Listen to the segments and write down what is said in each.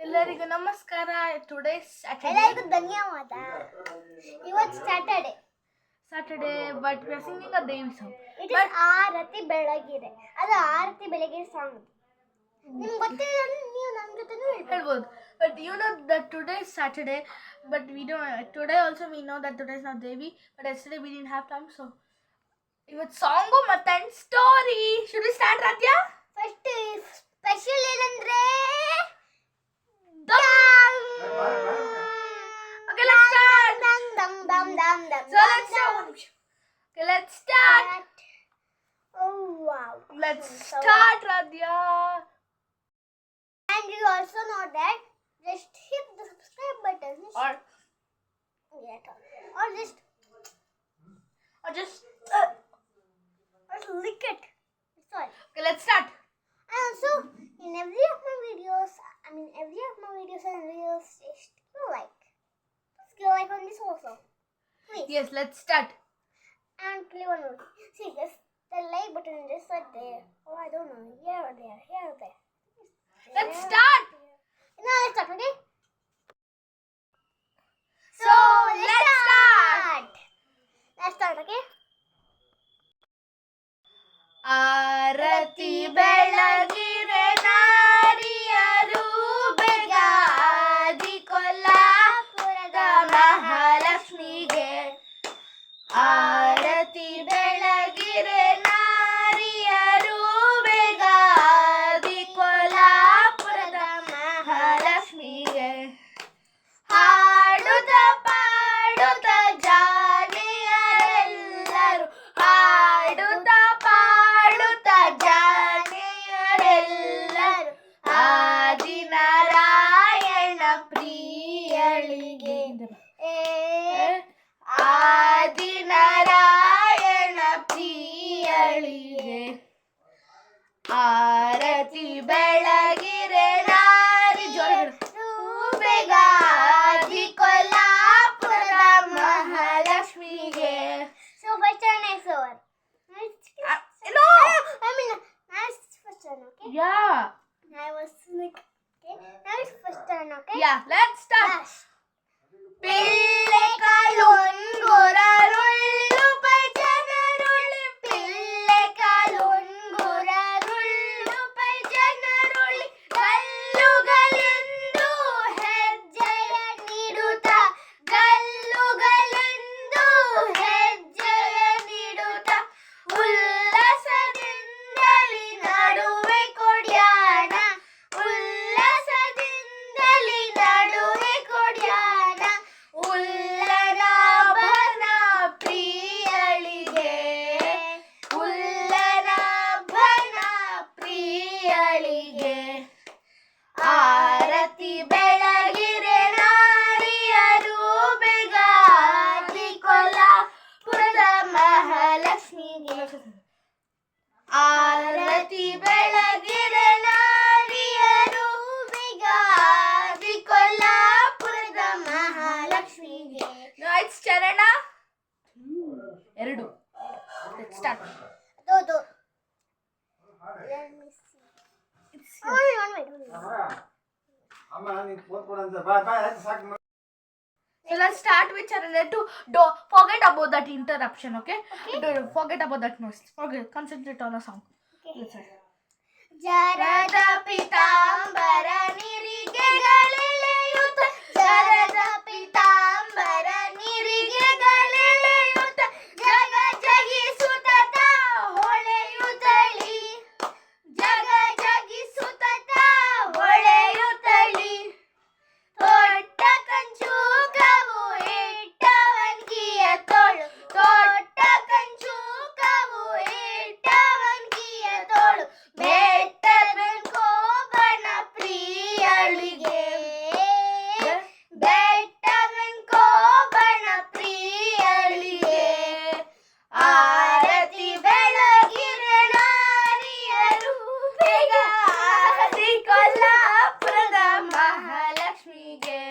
ಎಲ್ಲರಿಗೂ ನಮಸ್ಕಾರ. ಟುಡೇ ಎಲ್ಲರಿಗೂ ಧನ್ಯವಾದ. ಇವತ್ತು Saturday but we are singing a devi song. It is ಆರತಿ ಬೆಳಗಿರೆ. ಅದು ಆರತಿ ಬೆಳಗಿರೆ ಸಾಂಗ್. ನಿಮ್ಗೆ ಗೊತ್ತಿಲ್ಲ ನೀವು ನನ್ನ ಜೊತೆನೂ ಹೇಳ್ಬೋದು. But you know that today is Saturday, but we don't. Today also we know that today is not Devi, but yesterday we didn't have time, so ಇವತ್ತು ಸಾಂಗು ಮತ್ತೆ ಸ್ಟೋರಿ. ಶುಡ್ ವಿ ಸ್ಟಾರ್ಟ್ ರಾತ್ಯ? First special ಏನಂದ್ರೆ Okay, let's start. So let's start. Oh wow. Let's start, Radhya. And you also know that just hit the subscribe button Or just lick it. Sorry. Okay, let's start. And also in every of my videos and reels, just give a like. Just give a like on this also. Please. Yes, let's start. And play one more. See this. The like button is just right there. Oh, I don't know. Here or there. Here or there. Let's start. Now let's start, okay? So let's start. Let's start, okay? ಆರತಿ ಬೆಳಗಿರೆ ನಾರಿಯರು ಬೆಗಾದಿ ಕೊಲ್ಲಾಪುರದ ಮಹಾಲಕ್ಷ್ಮಿಗೆ. ಆರತಿ ಬೆಳಗಿರೆ ನಾರಿಯರು ಬೆಗಾದಿ ಕೊಲ್ಲಾಪುರದ ಮಹಾಲಕ್ಷ್ಮಿಗೆ. ಹಾಡುತ್ತ ಪಾಡುತ್ತ ಜಾನೆಯರೆಲ್ಲರೂ ಹಾಡುತ್ತ ಪಾಡುತ್ತ ಜಾನೆಯರೆಲ್ಲರೂ ಆದಿನಾರಾಯಣ ಪ್ರಿಯಳಿಗೆ. ಆದಿನಾರಾಯಣ ಪ್ರಿಯಳಿಗೆ ಆರತಿ ಬೆಳಗಿರೆ ನಾರಿ ಬೇಗಾದಿ ಕೊಲ್ಲಾಪುರದ ಮಹಾಲಕ್ಷ್ಮಿಗೆ. So first turn next over. No. Nice first turn, okay? Yeah. I was like, okay. Now it's first turn, okay? Yeah, let's start. Yes. Pillai కాలుంగురరుళ్ళు పై జనరుళ్ళు పిల్లె కాలుంగురరుళ్ళు పై జనరుళ్ళు ಗಲ್ಲುಗಲೆಂದು ಹೆಜ್ಜೆಯ ನೀಡುತ್ತ ಗಲ್ಲುಗಲೆಂದು ಹೆಜ್ಜೆಯ ನೀಡುತ್ತ ಉಲ್ಲಾಸದಿಂದಲಿ ನಡುವೆ ಕೊಡ್ಯಾಣ ಉಲ್ಲಾಸದಿಂದಲಿ ನಡುವೆ ಕೊಡ್ಯಾಣ ಉಲ್ಲನಾಭನ ಪ್ರಿಯಳಿಗೆ ಉಲ್ಲನಾಭನ ಪ್ರಿಯಳಿಗೆ. ಆರತಿ ಬೆಳಗಿರೆ ನಾರಿಯರು ಬೆಗಾದಿ ಕೊಲ್ಲಾಪುರದ ಮಹಾಲಕ್ಷ್ಮಿಗೆ. ಆರತಿ ಬೆಳಗಿರೆ ನಾರಿಯರು ಬೆಗಾದಿ ಕೊಲ್ಲಾಪುರದ ಮಹಾಲಕ್ಷ್ಮಿಗೆ. ಆಯ್ತು ಚರಣ ಎರಡು. Let's start. Do. Let me see. One minute. So let's start with Charana to forget about that interruption, okay? Forget about that noise. Concentrate on the song. Okay. Let's start. ಜರದ ಪಿತಾಂಬರ ನಿರಿಗೆಗಳೆಳೆಯುತ್ತ ಜರದ ಪಿತಾಂಬರ ನಿರಿಗೆಗಳೆಳೆಯುತ್ತ ಜಗ ಜಗಿಸುತ್ತ ಹೊಳೆಯುತ್ತಳಿ ಜಗ ಜಗಿಸುತ್ತ ಹೊಳೆಯುತ್ತಳಿ ತೊಟ್ಟ ಕಂಚೂಕವು ಇಟ್ಟವನ್ಗಿಯ ತೋಳು ತೊಟ್ಟ ಕಂಚೂಕವು ಇಟ್ಟವನ್ಗಿಯ ತೋಳು ಬೆಟ್ಟವೆನ್ಕೋಬಣ ಪ್ರಿಯಳಿಗೆ ಬೆಟ್ಟವೆನ್ಕೋಬಣ ಪ್ರಿಯಳಿಗೆ. ಆರತಿ ಬೆಳಗಿರೆ ನಾರಿಯರು ಬೆಗಾದಿ ಕೊಲ್ಲಾಪುರದ ಮಹಾಲಕ್ಷ್ಮಿಗೆ.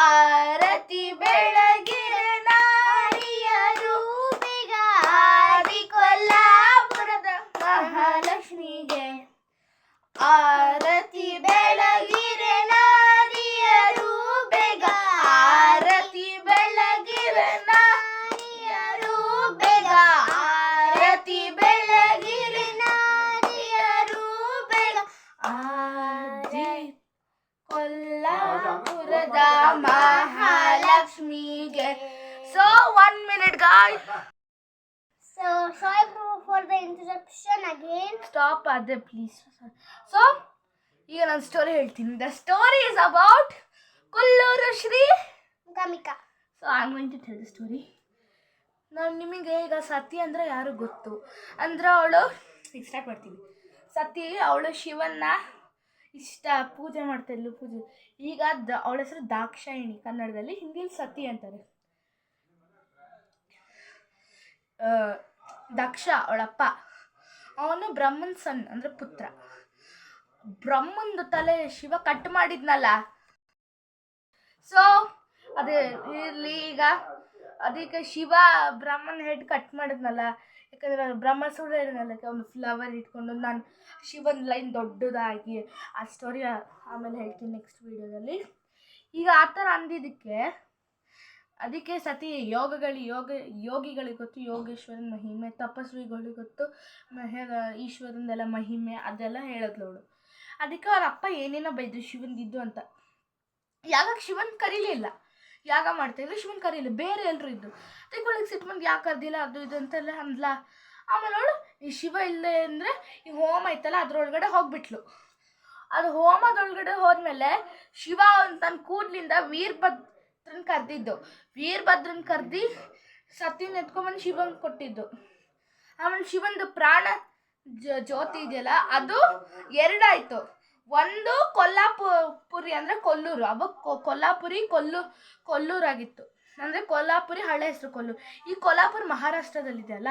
ಆರತಿ ಬೆಳಗಿರೆ ನಾರಿಯರು ಬೆಗಾದಿ ಕೊಲ್ಲಾಪುರದ ಮಹಾಲಕ್ಷ್ಮಿಗೆ. ಆರತಿ ಬೆಳಗಿರೆ ಕೊಲ್ಲಾಪುರದ ಮಹಾಲಕ್ಷ್ಮಿಗೆ. So 1 minute guys. So sorry for the interruption again. Stop ಅದೇ ಪ್ಲೀಸ್. ಸೊ ಈಗ ನಾನು ಸ್ಟೋರಿ ಹೇಳ್ತೀನಿ. The story is about Kollur Shri ಗಮಿಕಾ. So I am going to tell the story. ನಾನು ನಿಮಗೆ ಈಗ ಸತಿ ಅಂದರೆ ಯಾರು ಗೊತ್ತು ಅಂದ್ರೆ ಅವಳು ಈಗ ಸ್ಟಾರ್ಟ್ ಮಾಡ್ತೀನಿ. ಸತಿ ಅವಳು ಶಿವನ್ನ ಇಷ್ಟ ಪೂಜೆ ಮಾಡ್ತಾಯಿದ್ಲು. ಪೂಜೆ ಈಗ ಅವಳ ಹೆಸರು ದಾಕ್ಷಾಯಿಣಿ, ಕನ್ನಡದಲ್ಲಿ, ಹಿಂದಿಲಿ ಸತಿ ಅಂತಾರೆ. ದಕ್ಷ ಅವಳಪ್ಪ, ಅವನು ಬ್ರಹ್ಮನ್ ಸನ್ ಅಂದರೆ ಪುತ್ರ. ಬ್ರಹ್ಮಂದು ತಲೆ ಶಿವ ಕಟ್ ಮಾಡಿದ್ನಲ್ಲ. ಸೊ ಅದೇ ಇರಲಿ. ಈಗ ಅದಕ್ಕೆ ಶಿವ ಬ್ರಹ್ಮನ್ ಹೆಡ್ ಕಟ್ ಮಾಡಿದ್ನಲ್ಲ, ಯಾಕಂದರೆ ಬ್ರಹ್ಮ ಸುಳ್ಳು ಹೇಳಿದ್ನಲ್ಲ, ಒಂದು ಫ್ಲವರ್ ಇಟ್ಕೊಂಡು. ನಾನು ಶಿವನ್ ಲೈನ್ ದೊಡ್ಡದಾಗಿ ಆ ಸ್ಟೋರಿ ಆಮೇಲೆ ಹೇಳ್ತೀನಿ ನೆಕ್ಸ್ಟ್ ವೀಡಿಯೋದಲ್ಲಿ. ಈಗ ಆ ಥರ ಅದಕ್ಕೆ ಸತಿ ಯೋಗಿಗಳಿಗೆ ಗೊತ್ತು ಯೋಗೇಶ್ವರನ ಮಹಿಮೆ, ತಪಸ್ವಿಗಳಿಗೆ ಗೊತ್ತು ಈಶ್ವರನ್ದೆಲ್ಲ ಮಹಿಮೆ, ಅದೆಲ್ಲ ಹೇಳಿದ್ಲು ಅವಳು. ಅದಕ್ಕೆ ಅವ್ರ ಅಪ್ಪ ಏನೇನೋ ಬೈದ್ರು ಶಿವನ್ದಿದ್ದು ಅಂತ. ಯಾವಾಗ ಶಿವನ್ ಕರೀಲಿಲ್ಲ, ಯಾಗ ಮಾಡ್ತಾಯಿದ್ರು, ಶಿವನ್ ಕರೀಲಿಲ್ಲ, ಬೇರೆ ಎಲ್ಲರೂ ಇದ್ದು. ಅದಕ್ಕೆ ಒಳಗೆ ಸಿಟ್ಮಂದು ಯಾಕೆ ಕರ್ದಿಲ್ಲ ಅದು ಇದು ಅಂತೆಲ್ಲ ಅಂದ್ಲ. ಆಮೇಲೆ ಅವಳು ಈ ಶಿವ ಇಲ್ಲೇ ಅಂದರೆ ಈ ಹೋಮ ಐತಲ್ಲ ಅದ್ರೊಳಗಡೆ ಹೋಗ್ಬಿಟ್ಲು. ಅದು ಹೋಮದೊಳಗಡೆ ಹೋದ್ಮೇಲೆ ಶಿವ ತನ್ನ ಕೂದಲಿಂದ ವೀರಭದ್ರನ್ ಕರ್ದಿ ಸತಿನ ಎತ್ಕೊಂಡ್ಬಂದು ಶಿವಂಗೆ ಕೊಟ್ಟಿದ್ದು. ಆಮೇಲೆ ಶಿವಂದು ಪ್ರಾಣ ಜ್ಯೋತಿ ಇದೆಯಲ್ಲ ಅದು ಎರಡಾಯಿತು. ಒಂದು ಕೊಲ್ಲಾಪುರಿ ಅಂದರೆ ಕೊಲ್ಲೂರು, ಅವಾಗ ಕೊಲ್ಲೂರಾಗಿತ್ತು. ಅಂದರೆ ಕೊಲ್ಲಾಪುರಿ ಹಳೆ ಹೆಸರು ಕೊಲ್ಲೂರು. ಈ ಕೊಲ್ಲಾಪುರ ಮಹಾರಾಷ್ಟ್ರದಲ್ಲಿದೆಯಲ್ಲ,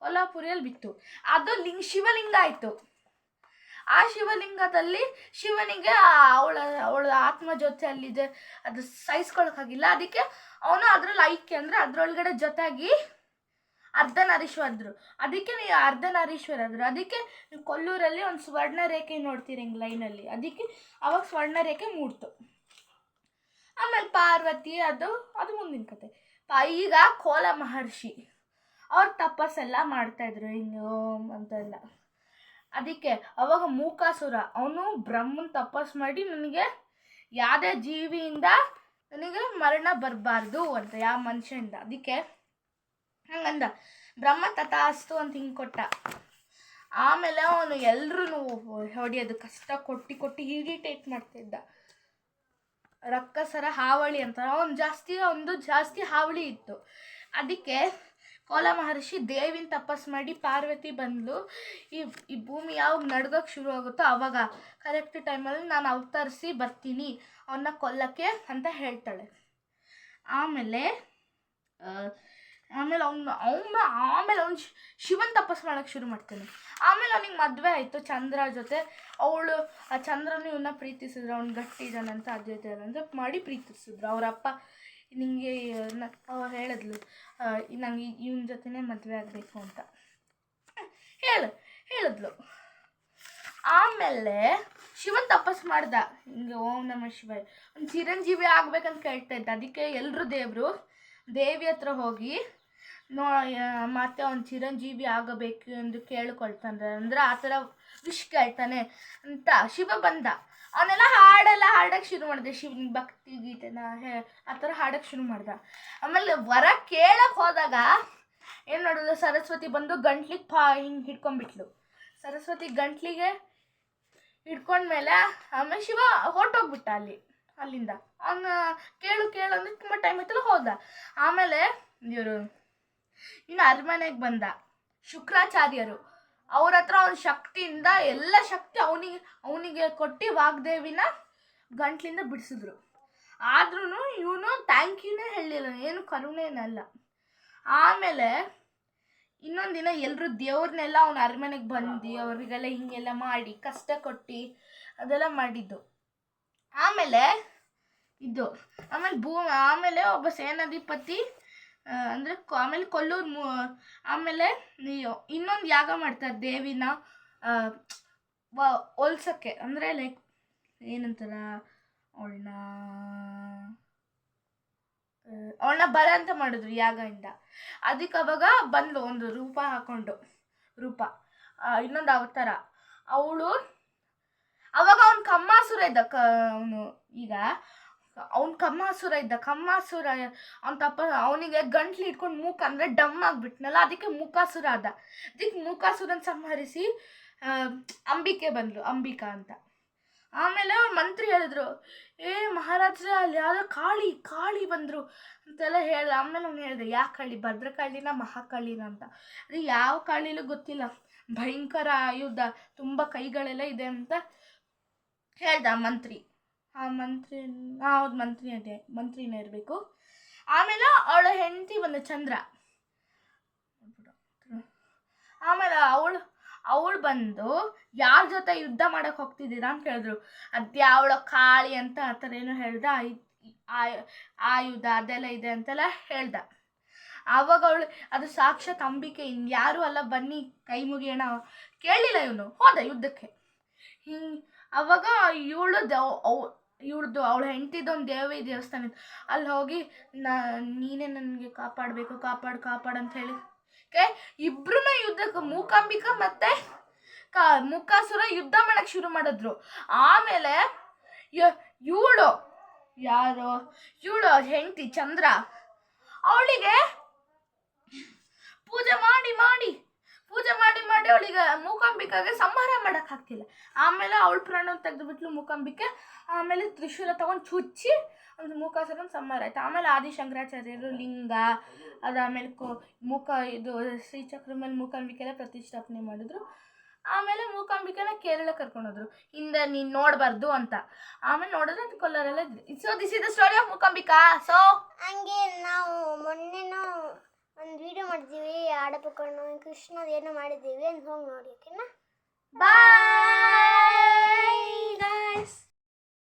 ಕೊಲ್ಲಾಪುರಿಯಲ್ಲಿ ಬಿತ್ತು. ಅದು ಶಿವಲಿಂಗ ಆಯಿತು. ಆ ಶಿವಲಿಂಗದಲ್ಲಿ ಶಿವನಿಗೆ ಅವಳ ಆತ್ಮ ಜೊತೆ ಅಲ್ಲಿದೆ, ಅದು ಸಹಿಸ್ಕೊಳಕ್ಕಾಗಿಲ್ಲ. ಅದಕ್ಕೆ ಅವನು ಅದ್ರಲ್ಲಿ ಐಕ್ಯ ಅಂದರೆ ಅದರೊಳಗಡೆ ಜೊತೆಯಾಗಿ ಅರ್ಧನಾರೀಶ್ವರದ್ರು. ಅದಕ್ಕೆ ನೀವು ಅರ್ಧನಾರೀಶ್ವರದ್ರು. ಅದಕ್ಕೆ ನೀವು ಕೊಲ್ಲೂರಲ್ಲಿ ಒಂದು ಸ್ವರ್ಣ ರೇಖೆ ನೋಡ್ತೀರಿ ಹಿಂಗೆ ಲೈನಲ್ಲಿ. ಅದಕ್ಕೆ ಅವಾಗ ಸ್ವರ್ಣ ರೇಖೆ ಮೂಡ್ತು. ಆಮೇಲೆ ಪಾರ್ವತಿ ಅದು ಮುಂದಿನ ಕತೆ. ಈಗ ಕೋಲ ಮಹರ್ಷಿ ಅವ್ರು ತಪಸ್ಸೆಲ್ಲ ಮಾಡ್ತಾಯಿದ್ರು ಹಿಂಗೆ ಅಂತೆಲ್ಲ. ಅದಕ್ಕೆ ಅವಾಗ ಮೂಕಾಸುರ ಅವನು ಬ್ರಹ್ಮನ್ ತಪಸ್ ಮಾಡಿ ನನಗೆ ಯಾವುದೇ ಜೀವಿಯಿಂದ ನನಗೆ ಮರಣ ಬರಬಾರ್ದು ಅಂತ, ಯಾವ ಮನುಷ್ಯನಿಂದ. ಅದಕ್ಕೆ ಹಂಗಂದ ಬ್ರಹ್ಮ ತಥಾಸ್ತು ಅಂತ ಹಿಂಗೆ ಕೊಟ್ಟ. ಆಮೇಲೆ ಅವನು ಎಲ್ಲರೂ ಹೊಡೆಯೋದು ಕಷ್ಟ ಕೊಟ್ಟು ಇರಿಟೇಟ್ ಮಾಡ್ತಿದ್ದ. ರಕ್ಕಸರ ಹಾವಳಿ ಅಂತ ಒಂದು ಜಾಸ್ತಿ ಹಾವಳಿ ಇತ್ತು. ಅದಕ್ಕೆ ಕೋಲ ಮಹರ್ಷಿ ದೇವಿನ ತಪಸ್ ಮಾಡಿ ಪಾರ್ವತಿ ಬಂದ್ಲು. ಈ ಭೂಮಿ ಯಾವಾಗ ನಡ್ಗೋಕ್ಕೆ ಶುರು ಆಗುತ್ತೋ ಆವಾಗ ಕರೆಕ್ಟ್ ಟೈಮಲ್ಲಿ ನಾನು ಅವತರಿಸಿ ಬರ್ತೀನಿ ಅವನ್ನ ಕೊಲ್ಲಕ್ಕೆ ಅಂತ ಹೇಳ್ತಾಳೆ. ಆಮೇಲೆ ಅವನು ಶಿವನ್ ತಪಸ್ ಮಾಡೋಕ್ಕೆ ಶುರು ಮಾಡ್ತಾನೆ. ಆಮೇಲೆ ಅವ್ನಿಗೆ ಮದುವೆ ಆಯಿತು ಚಂದ್ರ ಜೊತೆ. ಅವಳು ಆ ಚಂದ್ರನು ಇವನ್ನ ಪ್ರೀತಿಸಿದ್ರು, ಅವ್ನು ಗಟ್ಟಿ ಇದ್ದಾನಂತ ಅದೇ ಅಂತ ಮಾಡಿ ಪ್ರೀತಿಸಿದ್ರು. ಅವರಪ್ಪ ನಿಮಗೆ ಅವ್ರು ಹೇಳಿದ್ಲು ನಂಗೆ ಇವನ ಜೊತೆನೇ ಮದುವೆ ಆಗಬೇಕು ಅಂತ ಹೇಳಿದ್ಲು. ಆಮೇಲೆ ಶಿವನ್ ತಪಸ್ ಮಾಡ್ದ ಹಿಂಗೆ ಓಂ ನಮಃ ಶಿವಾಯ, ಒಂದು ಚಿರಂಜೀವಿ ಆಗ್ಬೇಕಂತ ಕೇಳ್ತಾ ಇದ್ದ. ಅದಕ್ಕೆ ಎಲ್ಲರೂ ದೇವಿ ಹತ್ರ ಹೋಗಿ ಮತ್ತೆ ಅವ್ನು ಚಿರಂಜೀವಿ ಆಗಬೇಕು ಎಂದು ಕೇಳ್ಕೊಳ್ತಾನೆ. ಅಂದರೆ ಆ ಥರ ವಿಶ್ ಕೇಳ್ತಾನೆ ಅಂತ ಶಿವ ಬಂದ. ಅವನೆಲ್ಲ ಹಾಡಕ್ಕೆ ಶುರು ಮಾಡಿದೆ. ಶಿವನಿಗೆ ಭಕ್ತಿ ಗೀತೆನ ಆ ಥರ ಹಾಡಕ್ಕೆ ಶುರು ಮಾಡ್ದ. ಆಮೇಲೆ ವರ ಕೇಳಕ್ಕೆ ಹೋದಾಗ ಏನು ಮಾಡೋದು, ಸರಸ್ವತಿ ಬಂದು ಗಂಟ್ಲಿಗೆ ಹಿಂಗೆ ಹಿಡ್ಕೊಂಡ್ಬಿಟ್ಲು. ಸರಸ್ವತಿ ಗಂಟ್ಲಿಗೆ ಹಿಡ್ಕೊಂಡ್ಮೇಲೆ ಆಮೇಲೆ ಶಿವ ಹೊರಟೋಗ್ಬಿಟ್ಟ ಅಲ್ಲಿಂದ. ಅವನು ಕೇಳು ಅಂದರೆ ತುಂಬ ಟೈಮ್ ಆಯ್ತಲ್ಲ ಹೋದ. ಆಮೇಲೆ ಇವರು ಇನ್ನು ಅರಮನೆಗೆ ಬಂದ ಶುಕ್ರಾಚಾರ್ಯರು. ಅವ್ರ ಹತ್ರ ಅವನ ಶಕ್ತಿಯಿಂದ ಎಲ್ಲ ಶಕ್ತಿ ಅವನಿಗೆ ಕೊಟ್ಟು ವಾಗ್ದೇವಿನ ಗಂಟ್ಲಿಂದ ಬಿಡಿಸಿದ್ರು. ಆದ್ರೂ ಇವನು ಥ್ಯಾಂಕ್ ಯೂನೇ ಹೇಳಿಲ್ಲ, ಏನು ಕರುಣೇನಲ್ಲ. ಆಮೇಲೆ ಇನ್ನೊಂದು ದಿನ ಎಲ್ಲರೂ ದೇವ್ರನ್ನೆಲ್ಲ ಅವನ ಅರಮನೆಗೆ ಬಂದು ಅವರಿಗೆಲ್ಲ ಹಿಂಗೆಲ್ಲ ಮಾಡಿ ಕಷ್ಟ ಕೊಟ್ಟು ಅದೆಲ್ಲ ಮಾಡಿದ್ದು. ಆಮೇಲೆ ಆಮೇಲೆ ಒಬ್ಬ ಸೇನಾಧಿಪತಿ ಅಂದರೆ ಆಮೇಲೆ ಕೊಲ್ಲೂರು ಆಮೇಲೆ ಇನ್ನೊಂದು ಯಾಗ ಮಾಡ್ತಾರೆ ದೇವಿನ ಹೋಲ್ಸೋಕ್ಕೆ. ಅಂದರೆ ಲೈಕ್ ಏನಂತಾರ ಅವಳನ್ನ ಬರ ಅಂತ ಮಾಡಿದ್ರು ಯಾಗದಿಂದ. ಅದಕ್ಕೆ ಅವಾಗ ಬಂದ್ಲು ಒಂದು ರೂಪ ಹಾಕೊಂಡು ಇನ್ನೊಂದು ಅವತಾರ ಅವಳು. ಅವಾಗ ಅವನ ಕಮ್ಮ ಕಮ್ಮಾಸುರ ಇದ್ದ ಅವನು ಈಗ ಅವ್ನು ಕಮ್ಮಾಸುರ ಇದ್ದ. ಕಮ್ಮಾಸುರ ಅವ್ನ ತಪ್ಪ ಅವನಿಗೆ ಗಂಟ್ಲು ಇಟ್ಕೊಂಡು ಮೂಕ ಅಂದರೆ ಡಮ್ ಆಗಿಬಿಟ್ನಲ್ಲ, ಅದಕ್ಕೆ ಮೂಕಾಸುರ ಆದ. ಅದಕ್ಕೆ ಮೂಕಾಸುರನ ಸಂಹರಿಸಿ ಅಂಬಿಕೆ ಬಂದ್ಲು, ಅಂಬಿಕಾ ಅಂತ. ಆಮೇಲೆ ಅವ್ರ ಮಂತ್ರಿ ಹೇಳಿದ್ರು, ಮಹಾರಾಜ್ರೆ ಅಲ್ಲಿ ಯಾವುದೋ ಕಾಳಿ ಬಂದರು ಅಂತೆಲ್ಲ ಹೇಳ್ದೆ. ಆಮೇಲೆ ಅವ್ನು ಹೇಳಿದೆ, ಯಾವ ಕಾಳಿ, ಭದ್ರಕಾಳಿನ ಮಹಾಕಾಳಿನ ಅಂತ. ಅದು ಯಾವ ಕಾಳಿಲೂ ಗೊತ್ತಿಲ್ಲ, ಭಯಂಕರ ಆಯುಧ, ತುಂಬ ಕೈಗಳೆಲ್ಲ ಇದೆ ಅಂತ ಹೇಳ್ದ ಮಂತ್ರಿ. ಆ ಮಂತ್ರಿ ಹೌದು ಮಂತ್ರಿನೇ ಇರಬೇಕು. ಆಮೇಲೆ ಅವಳ ಹೆಂಡತಿ ಬಂದ ಚಂದ್ರ. ಆಮೇಲೆ ಅವಳು ಬಂದು ಯಾರ ಜೊತೆ ಯುದ್ಧ ಮಾಡಕ್ಕೆ ಹೋಗ್ತಿದ್ದೀರಾ ಅಂತ ಹೇಳಿದ್ರು. ಅದ್ಯಾವಳ ಕಾಳಿ ಅಂತ ಆ ಥರ ಏನೋ ಹೇಳ್ದ, ಆಯುಧ ಅದೆಲ್ಲ ಇದೆ ಅಂತೆಲ್ಲ ಹೇಳ್ದ. ಆವಾಗ ಅದು ಸಾಕ್ಷಾತ್ ಅಂಬಿಕೆ, ಇನ್ಯಾರೂ ಅಲ್ಲ, ಬನ್ನಿ ಕೈ ಮುಗಿಯೋಣ. ಕೇಳಲಿಲ್ಲ ಇವನು, ಹೋದ ಯುದ್ಧಕ್ಕೆ. ಅವಾಗ ಇವಳ್ದು ಅವಳ ಹೆಂಡತಿದ್ದು ಒಂದು ದೇವಸ್ಥಾನ ಇತ್ತು. ಅಲ್ಲಿ ಹೋಗಿ ನೀನೇ ನನಗೆ ಕಾಪಾಡು ಅಂತ ಹೇಳಿ ಇಬ್ರು ಯುದ್ಧಕ್ಕೆ ಮೂಕಾಂಬಿಕಾ ಮತ್ತೆ ಮೂಕಾಸುರ ಯುದ್ಧ ಮಾಡಕ್ಕೆ ಶುರು ಮಾಡಿದ್ರು. ಆಮೇಲೆ ಇವಳು ಹೆಂಡತಿ ಚಂದ್ರ, ಅವಳಿಗೆ ಪೂಜೆ ಮಾಡಿ ಅವಳಿಗೆ ಮೂಕಾಂಬಿಕಾಗೆ ಸಂಹಾರ ಮಾಡೋಕ್ಕಾಗ್ತಿಲ್ಲ. ಆಮೇಲೆ ಅವಳ ಪ್ರಾಣ ತೆಗೆದುಬಿಟ್ಲು ಮೂಕಾಂಬಿಕೆ. ಆಮೇಲೆ ತ್ರಿಶೂಲ ತಗೊಂಡು ಚುಚ್ಚಿ ಒಂದು ಮೂಕಾಸುರನ ಸಂಹಾರ ಆಯ್ತು. ಆಮೇಲೆ ಆದಿಶಂಕರಾಚಾರ್ಯರು ಲಿಂಗ ಅದಾದಮೇಲೆ ಇದು ಶ್ರೀಚಕ್ರ ಮೇಲೆ ಮೂಕಾಂಬಿಕೆಲ್ಲ ಪ್ರತಿಷ್ಠಾಪನೆ ಮಾಡಿದ್ರು. ಆಮೇಲೆ ಮೂಕಾಂಬಿಕೆನ ಕೇರಳ ಕರ್ಕೊಂಡೋದ್ರು, ಹಿಂದೆ ನೀನು ನೋಡಬಾರ್ದು ಅಂತ. ಆಮೇಲೆ ನೋಡಿದ್ರೆ ಅದು ಕೊಲ್ಲರೆಲ್ಲ ಇತ್ತು. So this is the story of Mookambika. So ಹಂಗೆ ನಾವು ಮೊನ್ನೆನೂ ಒಂದು ವಿಡಿಯೋ ಮಾಡಿದ್ದೀವಿ, ಆಡಪಕ್ಕಣ್ಣು ಕೃಷ್ಣದ ಏನೋ ಮಾಡಿದ್ದೀವಿ ಅಂತ ಹೋಗಿ ನೋಡಿ, ಓಕೆನಾ? ಬಾಯ್.